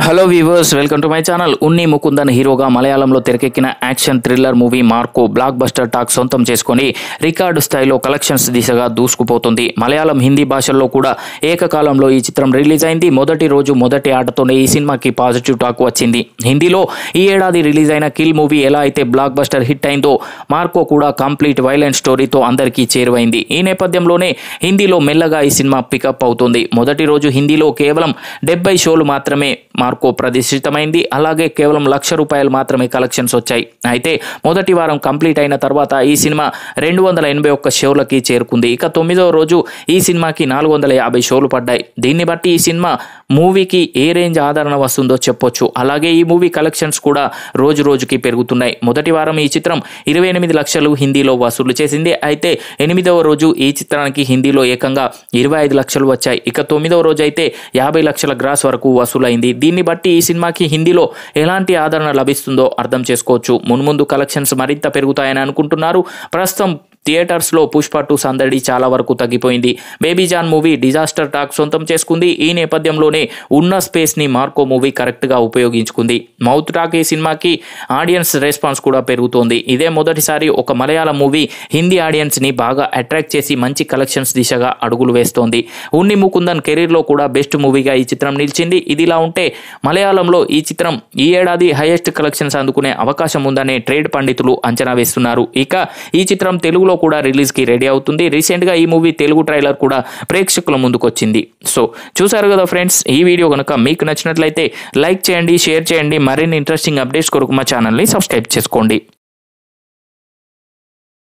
Hello viewers, welcome to my channel. Unni Mukundan హీరోగా మలయాళంలో తెరకెక్కిన action thriller movie Marco blockbuster talk సొంతం చేసుకుని రికార్డు స్థాయిలో కలెక్షన్స్ దిశగా దూసుకుపోతుంది. మలయాళం, హిందీ భాషల్లో కూడా ఏకకాలంలో ఈ చిత్రం రిలీజ్ అయింది. మొదటి రోజు మొదటి ఆటతోనే ఈ సినిమాకి పాజిటివ్ టాక్ వచ్చింది. హిందీలో ఈ ఏడాది రిలీజ్ అయిన కిల్ మూవీ ఎలా అయితే బ్లాక్ బస్టర్ హిట్ అయిందో, మార్కో కూడా కంప్లీట్ వైలెంట్ స్టోరీతో అందరికీ చేరువైంది. ఈ నేపథ్యంలోనే హిందీలో మెల్లగా ఈ సినిమా పికప్ అవుతుంది. మొదటి రోజు హిందీలో కేవలం 70 షోలు మాత్రమే మార్కో ప్రదర్శితమైంది. అలాగే కేవలం ₹1,00,000 మాత్రమే కలెక్షన్స్ వచ్చాయి. అయితే మొదటి వారం కంప్లీట్ అయిన తర్వాత ఈ సినిమా 281 షోలకి చేరుకుంది. ఇక 9వ రోజు ఈ సినిమాకి 450 షోలు పడ్డాయి. దీన్ని బట్టి ఈ సినిమా మూవీకి ఏ రేంజ్ ఆదరణ వస్తుందో చెప్పొచ్చు. అలాగే ఈ మూవీ కలెక్షన్స్ కూడా రోజు రోజుకి పెరుగుతున్నాయి. మొదటి వారం ఈ చిత్రం 28 లక్షలు హిందీలో వసూలు చేసింది. అయితే 8వ రోజు ఈ చిత్రానికి హిందీలో ఏకంగా 25 లక్షలు వచ్చాయి. ఇక 9వ రోజు అయితే 50 లక్షల గ్రాస్ వరకు వసూలైంది. దీన్ని బట్టి ఈ సినిమాకి హిందీలో ఎలాంటి ఆదరణ లభిస్తుందో అర్థం చేసుకోవచ్చు. మున్ముందు కలెక్షన్స్ మరింత పెరుగుతాయని అనుకుంటున్నారు. ప్రస్తుతం థియేటర్స్లో పుష్ప 2 సందడి చాలా వరకు తగ్గిపోయింది. Baby John movie disaster talk సొంతం చేసుకుంది. ఈ నేపథ్యంలోనే ఉన్న స్పేస్ని మార్కో మూవీ కరెక్ట్గా ఉపయోగించుకుంది. మౌత్ టాక్ ఈ సినిమాకి ఆడియన్స్ రెస్పాన్స్ కూడా పెరుగుతోంది. ఇదే మొదటిసారి ఒక మలయాళం మూవీ హిందీ ఆడియన్స్ని బాగా అట్రాక్ట్ చేసి మంచి కలెక్షన్స్ దిశగా అడుగులు వేస్తోంది. ఉన్ని ముకుందన్ కెరీర్లో కూడా బెస్ట్ మూవీగా ఈ చిత్రం నిలిచింది. ఇదిలా ఉంటే మలయాళంలో ఈ చిత్రం ఈ ఏడాది హైయెస్ట్ కలెక్షన్స్ అందుకునే అవకాశం ఉందనే ట్రేడ్ పండితులు అంచనా వేస్తున్నారు. ఇక ఈ చిత్రం తెలుగులో కూడా రిలీజ్ కి రెడీ అవుతుంది. రీసెంట్ గా ఈ మూవీ తెలుగు ట్రైలర్ కూడా ప్రేక్షకుల ముందుకు వచ్చింది. సో చూసారు కదా ఫ్రెండ్స్, ఈ వీడియో కనుక మీకు నచ్చినట్లయితే లైక్ చేయండి, షేర్ చేయండి. మరిన్ని ఇంట్రెస్టింగ్ అప్డేట్స్ కొరకు మా ఛానల్ని సబ్స్క్రైబ్ చేసుకోండి.